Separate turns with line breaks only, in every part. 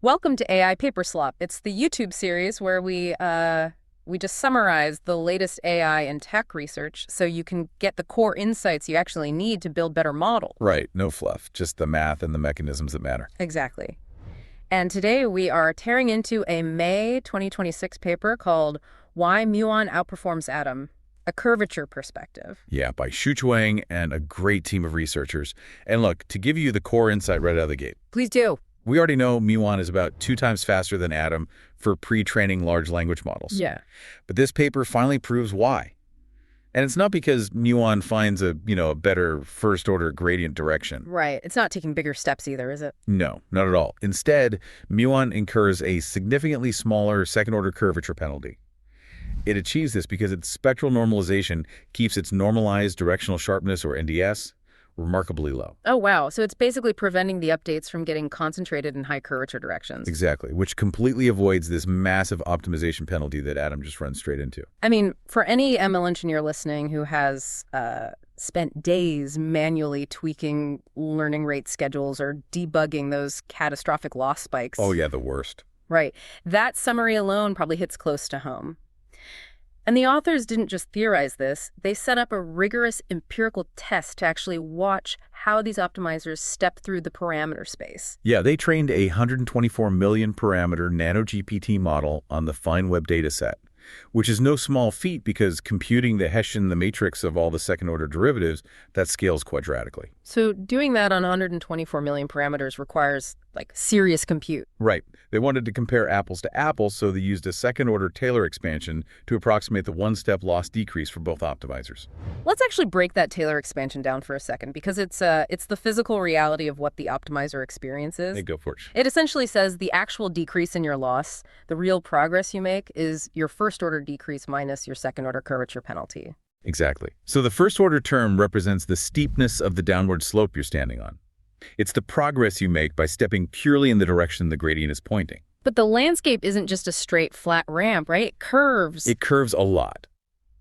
Welcome to AI Paper Slop. It's the YouTube series where we just summarize the latest AI and tech research so you can get the core insights you actually need to build better models.
Right, no fluff, just the math and the mechanisms that matter.
Exactly. And today we are tearing into a May 2026 paper called Why Muon Outperforms Atom, a Curvature Perspective.
Yeah, by Xu Chuang and a great team of researchers. And look, to give you the core insight right out of the gate.
Please do.
We already know Muon is about 2 times faster than Atom for pre-training large language models.
Yeah.
But this paper finally proves why. And it's not because Muon finds a better first-order gradient direction.
Right. It's not taking bigger steps either, is it?
No, not at all. Instead, Muon incurs a significantly smaller second-order curvature penalty. It achieves this because its spectral normalization keeps its normalized directional sharpness, or NDS, remarkably low.
Oh, wow. So it's basically preventing the updates from getting concentrated in high curvature directions.
Exactly, which completely avoids this massive optimization penalty that Atom just runs straight into.
I mean, for any ML engineer listening who has spent days manually tweaking learning rate schedules or debugging those catastrophic loss spikes.
Oh yeah, the worst.
Right. That summary alone probably hits close to home. And the authors didn't just theorize this, they set up a rigorous empirical test to actually watch how these optimizers step through the parameter space.
Yeah, they trained a 124 million parameter nano-GPT model on the fine web dataset, which is no small feat because computing the Hessian, the matrix of all the second-order derivatives, that scales quadratically.
So doing that on 124 million parameters requires, serious compute.
Right. They wanted to compare apples to apples, so they used a second-order Taylor expansion to approximate the one-step loss decrease for both optimizers.
Let's actually break that Taylor expansion down for a second, because it's the physical reality of what the optimizer experiences.
Hey, go for it.
It essentially says the actual decrease in your loss, the real progress you make, is your first-order decrease minus your second-order curvature penalty.
Exactly. So the first-order term represents the steepness of the downward slope you're standing on. It's the progress you make by stepping purely in the direction the gradient is pointing.
But the landscape isn't just a straight, flat ramp, right? It curves.
It curves a lot.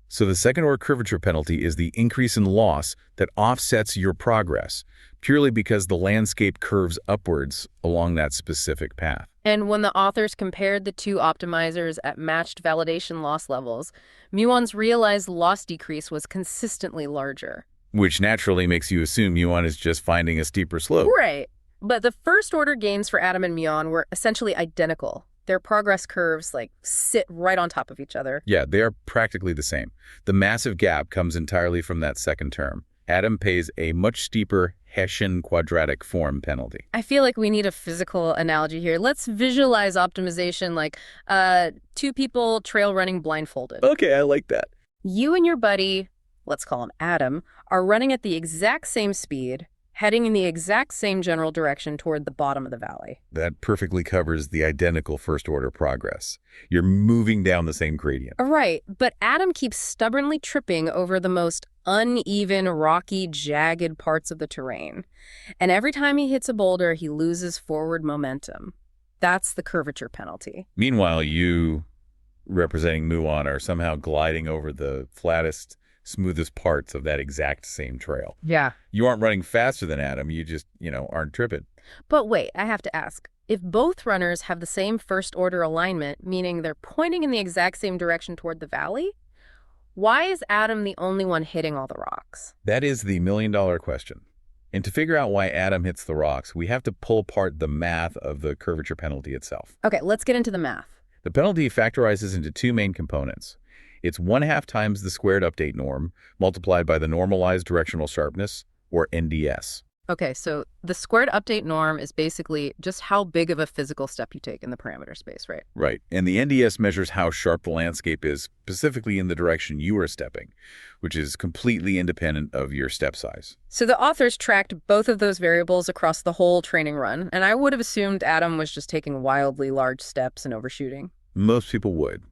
So the second-order curvature penalty is the increase in loss that offsets your progress, purely because the landscape curves upwards along that specific path.
And when the authors compared the two optimizers at matched validation loss levels, Muon's realized loss decrease was consistently larger.
Which naturally makes you assume Muon is just finding a steeper slope.
Right. But the first-order gains for Atom and Muon were essentially identical. Their progress curves, sit right on top of each other.
Yeah, they are practically the same. The massive gap comes entirely from that second term. Atom pays a much steeper Hessian quadratic form penalty.
I feel like we need a physical analogy here. Let's visualize optimization like two people trail running blindfolded.
Okay, I like that.
You and your buddy, let's call him Atom, are running at the exact same speed, heading in the exact same general direction toward the bottom of the valley.
That perfectly covers the identical first-order progress. You're moving down the same gradient.
Right, but Atom keeps stubbornly tripping over the most uneven, rocky, jagged parts of the terrain. And every time he hits a boulder, he loses forward momentum. That's the curvature penalty.
Meanwhile, you, representing Muon, are somehow gliding over the flattest, smoothest parts of that exact same trail.
Yeah.
You aren't running faster than Atom, you just, aren't tripping.
But wait, I have to ask. If both runners have the same first-order alignment, meaning they're pointing in the exact same direction toward the valley, why is Atom the only one hitting all the rocks?
That is the million-dollar question. And to figure out why Atom hits the rocks, we have to pull apart the math of the curvature penalty itself.
Okay, let's get into the math.
The penalty factorizes into 2 main components. It's 1/2 times the squared update norm multiplied by the normalized directional sharpness, or NDS.
Okay, so the squared update norm is basically just how big of a physical step you take in the parameter space, right?
Right. And the NDS measures how sharp the landscape is, specifically in the direction you are stepping, which is completely independent of your step size.
So the authors tracked both of those variables across the whole training run, and I would have assumed Atom was just taking wildly large steps and overshooting.
Most people would.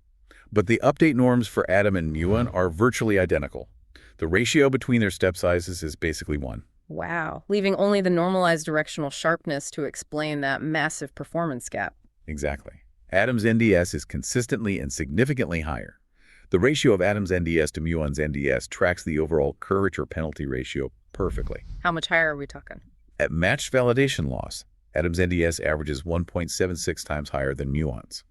But the update norms for Atom and Muon are virtually identical. The ratio between their step sizes is basically 1.
Wow, leaving only the normalized directional sharpness to explain that massive performance gap.
Exactly. Atom's NDS is consistently and significantly higher. The ratio of Atom's NDS to Muon's NDS tracks the overall curvature penalty ratio perfectly.
How much higher are we talking?
At matched validation loss, Atom's NDS averages 1.76 times higher than muon's.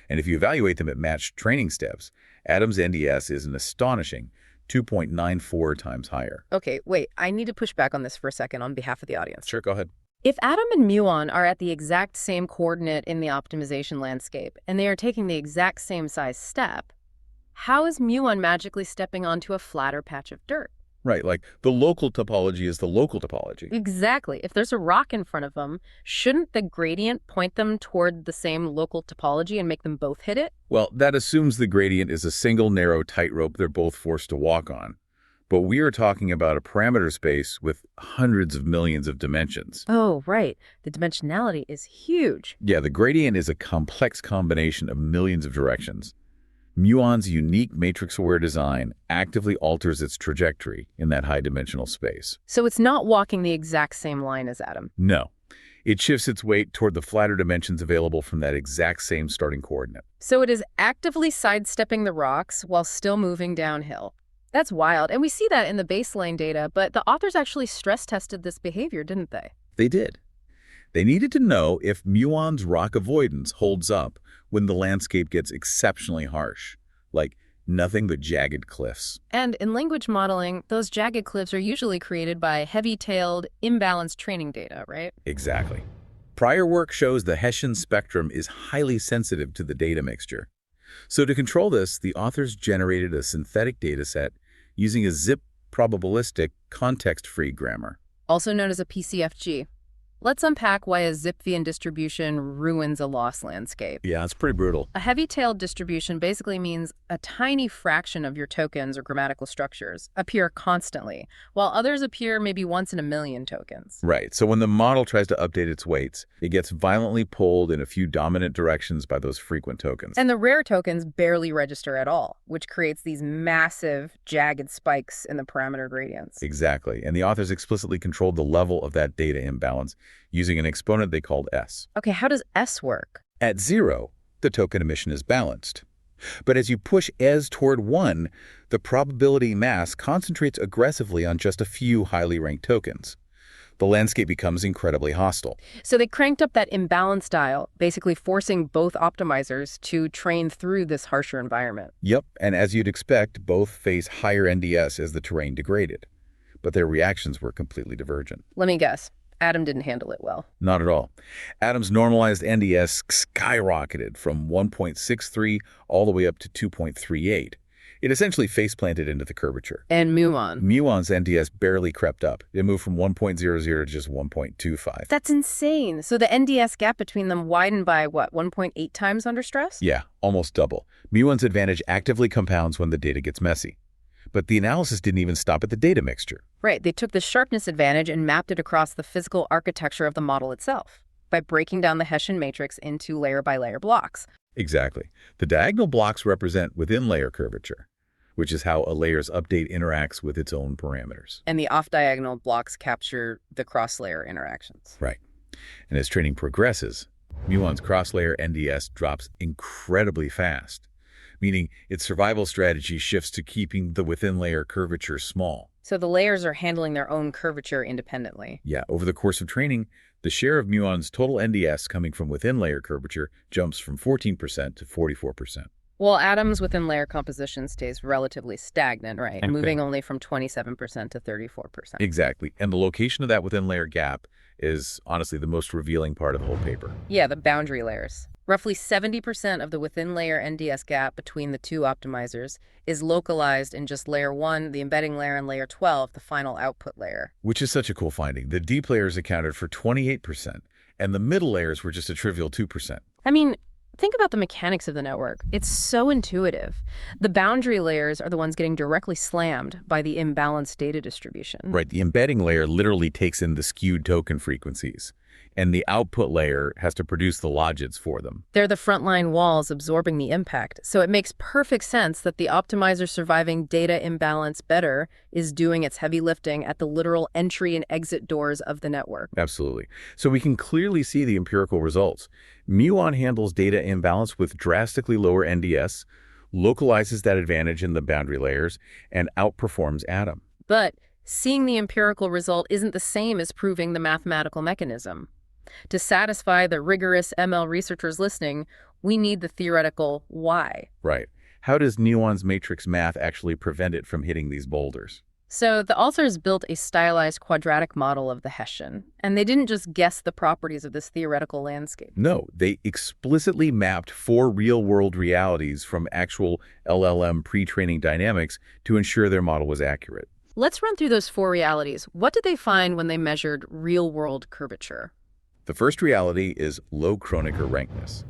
And if you evaluate them at matched training steps, Atom's NDS is an astonishing 2.94 times higher.
Okay, wait, I need to push back on this for a second on behalf of the audience.
Sure, go ahead.
If Atom and Muon are at the exact same coordinate in the optimization landscape, and they are taking the exact same size step, how is Muon magically stepping onto a flatter patch of dirt?
Right, like the local topology is the local topology.
Exactly. If there's a rock in front of them, shouldn't the gradient point them toward the same local topology and make them both hit it?
Well, that assumes the gradient is a single narrow tightrope they're both forced to walk on. But we are talking about a parameter space with hundreds of millions of dimensions.
Oh, right. The dimensionality is huge.
Yeah, the gradient is a complex combination of millions of directions. Muon's unique matrix-aware design actively alters its trajectory in that high-dimensional space.
So it's not walking the exact same line as Atom.
No. It shifts its weight toward the flatter dimensions available from that exact same starting coordinate.
So it is actively sidestepping the rocks while still moving downhill. That's wild, and we see that in the baseline data, but the authors actually stress-tested this behavior, didn't they?
They did. They needed to know if Muon's rock avoidance holds up when the landscape gets exceptionally harsh, like nothing but jagged cliffs.
And in language modeling, those jagged cliffs are usually created by heavy-tailed, imbalanced training data, right?
Exactly. Prior work shows the Hessian spectrum is highly sensitive to the data mixture. So to control this, the authors generated a synthetic dataset using a zip probabilistic context-free grammar.
Also known as a PCFG. Let's unpack why a Zipfian distribution ruins a loss landscape.
Yeah, it's pretty brutal.
A heavy-tailed distribution basically means a tiny fraction of your tokens or grammatical structures appear constantly, while others appear maybe once in a million tokens.
Right, so when the model tries to update its weights, it gets violently pulled in a few dominant directions by those frequent tokens.
And the rare tokens barely register at all, which creates these massive, jagged spikes in the parameter gradients.
Exactly, and the authors explicitly controlled the level of that data imbalance using an exponent they called S.
Okay, how does S work?
At 0, the token emission is balanced. But as you push S toward 1, the probability mass concentrates aggressively on just a few highly ranked tokens. The landscape becomes incredibly hostile.
So they cranked up that imbalance dial, basically forcing both optimizers to train through this harsher environment.
Yep, and as you'd expect, both face higher NDS as the terrain degraded. But their reactions were completely divergent.
Let me guess. Atom didn't handle it well.
Not at all. Atom's normalized NDS skyrocketed from 1.63 all the way up to 2.38. It essentially face-planted into the curvature.
And Muon.
Muon's NDS barely crept up. It moved from 1.00 to just 1.25.
That's insane. So the NDS gap between them widened by, what, 1.8 times under stress?
Yeah, almost double. Muon's advantage actively compounds when the data gets messy. But the analysis didn't even stop at the data mixture.
Right, they took the sharpness advantage and mapped it across the physical architecture of the model itself by breaking down the Hessian matrix into layer-by-layer blocks.
Exactly. The diagonal blocks represent within-layer curvature, which is how a layer's update interacts with its own parameters.
And the off-diagonal blocks capture the cross-layer interactions.
Right. And as training progresses, Muon's cross-layer NDS drops incredibly fast, meaning its survival strategy shifts to keeping the within-layer curvature small.
So the layers are handling their own curvature independently.
Yeah, over the course of training, the share of Muon's total NDS coming from within-layer curvature jumps from 14% to 44%.
Well, Atom's within-layer composition stays relatively stagnant, right?
Okay.
Moving only from 27% to 34%.
Exactly, and the location of that within-layer gap is honestly the most revealing part of the whole paper.
Yeah, the boundary layers. Roughly 70% of the within-layer NDS gap between the two optimizers is localized in just layer 1, the embedding layer, and layer 12, the final output layer.
Which is such a cool finding. The deep layers accounted for 28%, and the middle layers were just a trivial 2%.
I mean, think about the mechanics of the network. It's so intuitive. The boundary layers are the ones getting directly slammed by the imbalanced data distribution.
Right, the embedding layer literally takes in the skewed token frequencies, and the output layer has to produce the logits for them.
They're the frontline walls absorbing the impact, so it makes perfect sense that the optimizer surviving data imbalance better is doing its heavy lifting at the literal entry and exit doors of the network.
Absolutely. So we can clearly see the empirical results. Muon handles data imbalance with drastically lower NDS, localizes that advantage in the boundary layers, and outperforms Atom.
But seeing the empirical result isn't the same as proving the mathematical mechanism. To satisfy the rigorous ML researchers listening, we need the theoretical why.
Right. How does Muon's matrix math actually prevent it from hitting these boulders?
So the authors built a stylized quadratic model of the Hessian, and they didn't just guess the properties of this theoretical landscape.
No, they explicitly mapped 4 real-world realities from actual LLM pre-training dynamics to ensure their model was accurate.
Let's run through those 4 realities. What did they find when they measured real-world curvature?
The first reality is low Kronecker rankness.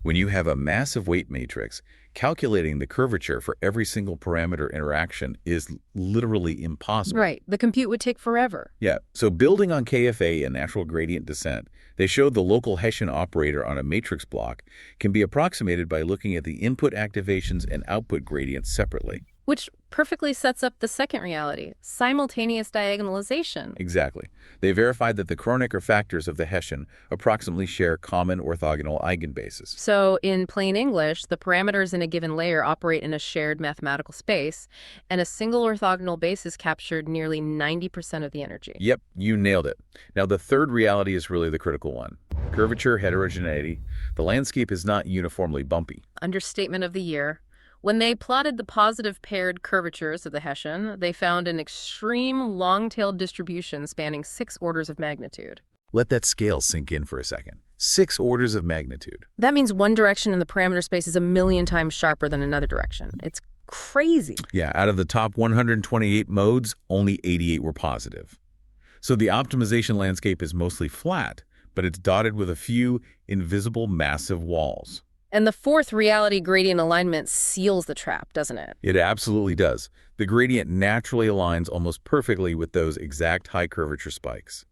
When you have a massive weight matrix, calculating the curvature for every single parameter interaction is literally impossible.
Right. The compute would take forever.
Yeah, so building on KFA and natural gradient descent, they showed the local Hessian operator on a matrix block can be approximated by looking at the input activations and output gradients separately.
Which perfectly sets up the second reality, simultaneous diagonalization.
Exactly. They verified that the Kronecker factors of the Hessian approximately share common orthogonal eigenbases.
So in plain English, the parameters in a given layer operate in a shared mathematical space, and a single orthogonal basis captured nearly 90% of the energy.
Yep, you nailed it. Now the third reality is really the critical one. Curvature, heterogeneity. The landscape is not uniformly bumpy.
Understatement of the year. When they plotted the positive paired curvatures of the Hessian, they found an extreme long-tailed distribution spanning 6 orders of magnitude.
Let that scale sink in for a second. 6 orders of magnitude.
That means one direction in the parameter space is a million times sharper than another direction. It's crazy.
Yeah, out of the top 128 modes, only 88 were positive. So the optimization landscape is mostly flat, but it's dotted with a few invisible massive walls.
And the fourth reality gradient alignment seals the trap, doesn't it?
It absolutely does. The gradient naturally aligns almost perfectly with those exact high curvature spikes.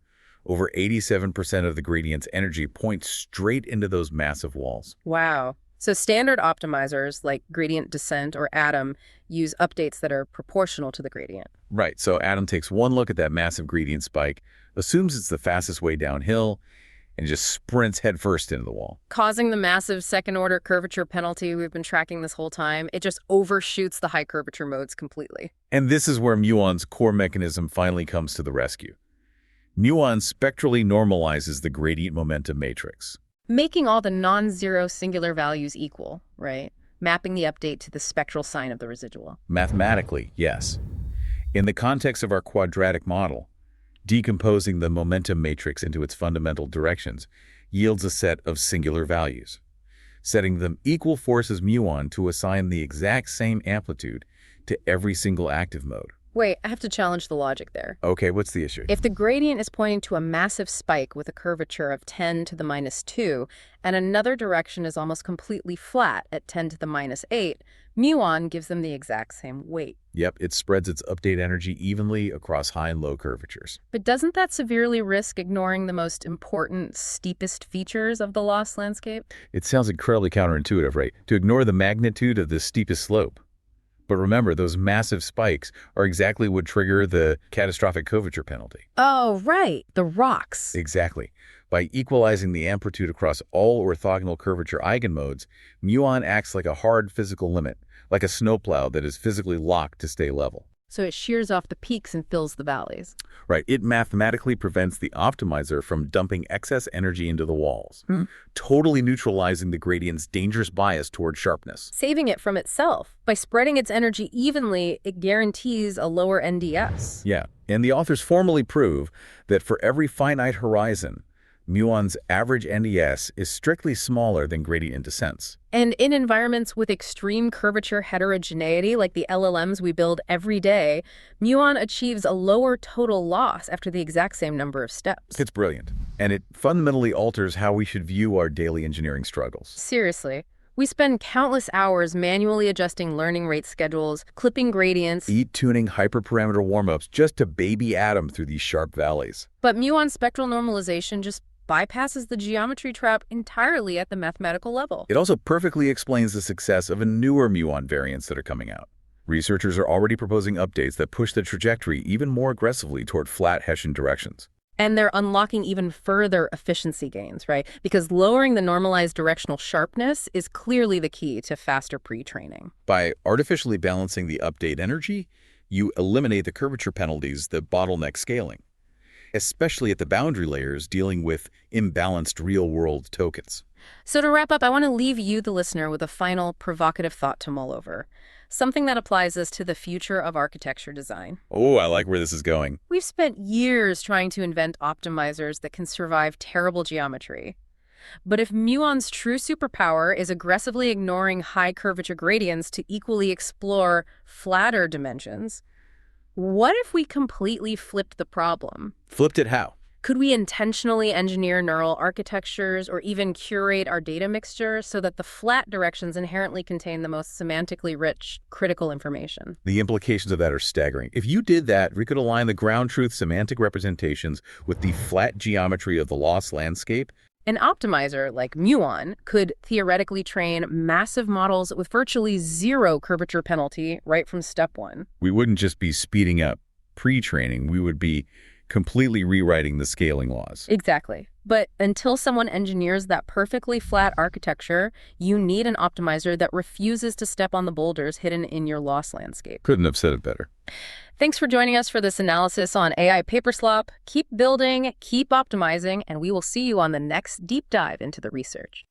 Over 87% of the gradient's energy points straight into those massive walls.
Wow. So standard optimizers like gradient descent or Atom use updates that are proportional to the gradient.
Right, so Atom takes one look at that massive gradient spike, assumes it's the fastest way downhill, and just sprints headfirst into the wall.
Causing the massive second-order curvature penalty we've been tracking this whole time. It just overshoots the high curvature modes completely.
And this is where Muon's core mechanism finally comes to the rescue. Muon spectrally normalizes the gradient momentum matrix.
Making all the non-zero singular values equal, right? Mapping the update to the spectral sign of the residual.
Mathematically, yes. In the context of our quadratic model, decomposing the momentum matrix into its fundamental directions yields a set of singular values, setting them equal forces muon to assign the exact same amplitude to every single active mode.
Wait, I have to challenge the logic there.
Okay, what's the issue?
If the gradient is pointing to a massive spike with a curvature of 10 to the minus 2, and another direction is almost completely flat at 10 to the minus 8, muon gives them the exact same weight.
Yep, it spreads its update energy evenly across high and low curvatures.
But doesn't that severely risk ignoring the most important, steepest features of the loss landscape?
It sounds incredibly counterintuitive, right? To ignore the magnitude of the steepest slope. But remember, those massive spikes are exactly what trigger the catastrophic curvature penalty.
Oh, right. The rocks.
Exactly. By equalizing the amplitude across all orthogonal curvature eigenmodes, muon acts like a hard physical limit, like a snowplow that is physically locked to stay level.
So it shears off the peaks and fills the valleys.
Right. It mathematically prevents the optimizer from dumping excess energy into the walls, totally neutralizing the gradient's dangerous bias toward sharpness.
Saving it from itself. By spreading its energy evenly, it guarantees a lower NDS.
Yeah. And the authors formally prove that for every finite horizon, muon's average NDS is strictly smaller than gradient descents.
And in environments with extreme curvature heterogeneity, like the LLMs we build every day, muon achieves a lower total loss after the exact same number of steps.
It's brilliant. And it fundamentally alters how we should view our daily engineering struggles.
Seriously. We spend countless hours manually adjusting learning rate schedules, clipping gradients,
tuning hyperparameter warm-ups just to baby Atom through these sharp valleys.
but muon spectral normalization just bypasses the geometry trap entirely at the mathematical level.
It also perfectly explains the success of a newer muon variants that are coming out. Researchers are already proposing updates that push the trajectory even more aggressively toward flat Hessian directions.
And they're unlocking even further efficiency gains, right? Because lowering the normalized directional sharpness is clearly the key to faster pre-training.
By artificially balancing the update energy, you eliminate the curvature penalties that bottleneck scaling. especially at the boundary layers dealing with imbalanced real-world tokens.
So to wrap up, I want to leave you, the listener, with a final provocative thought to mull over. Something that applies us to the future of architecture design.
Oh, I like where this is going.
We've spent years trying to invent optimizers that can survive terrible geometry. But if Muon's true superpower is aggressively ignoring high curvature gradients to equally explore flatter dimensions, what if we completely flipped the problem?
Flipped it how?
Could we intentionally engineer neural architectures or even curate our data mixture so that the flat directions inherently contain the most semantically rich, critical information?
The implications of that are staggering. If you did that, we could align the ground truth semantic representations with the flat geometry of the lost landscape.
An optimizer like Muon could theoretically train massive models with virtually zero curvature penalty right from step one.
We wouldn't just be speeding up pre-training, we would be completely rewriting the scaling laws.
Exactly. But until someone engineers that perfectly flat architecture, you need an optimizer that refuses to step on the boulders hidden in your lost landscape.
Couldn't have said it better.
Thanks for joining us for this analysis on AI Paperslop. Keep building, keep optimizing, and we will see you on the next deep dive into the research.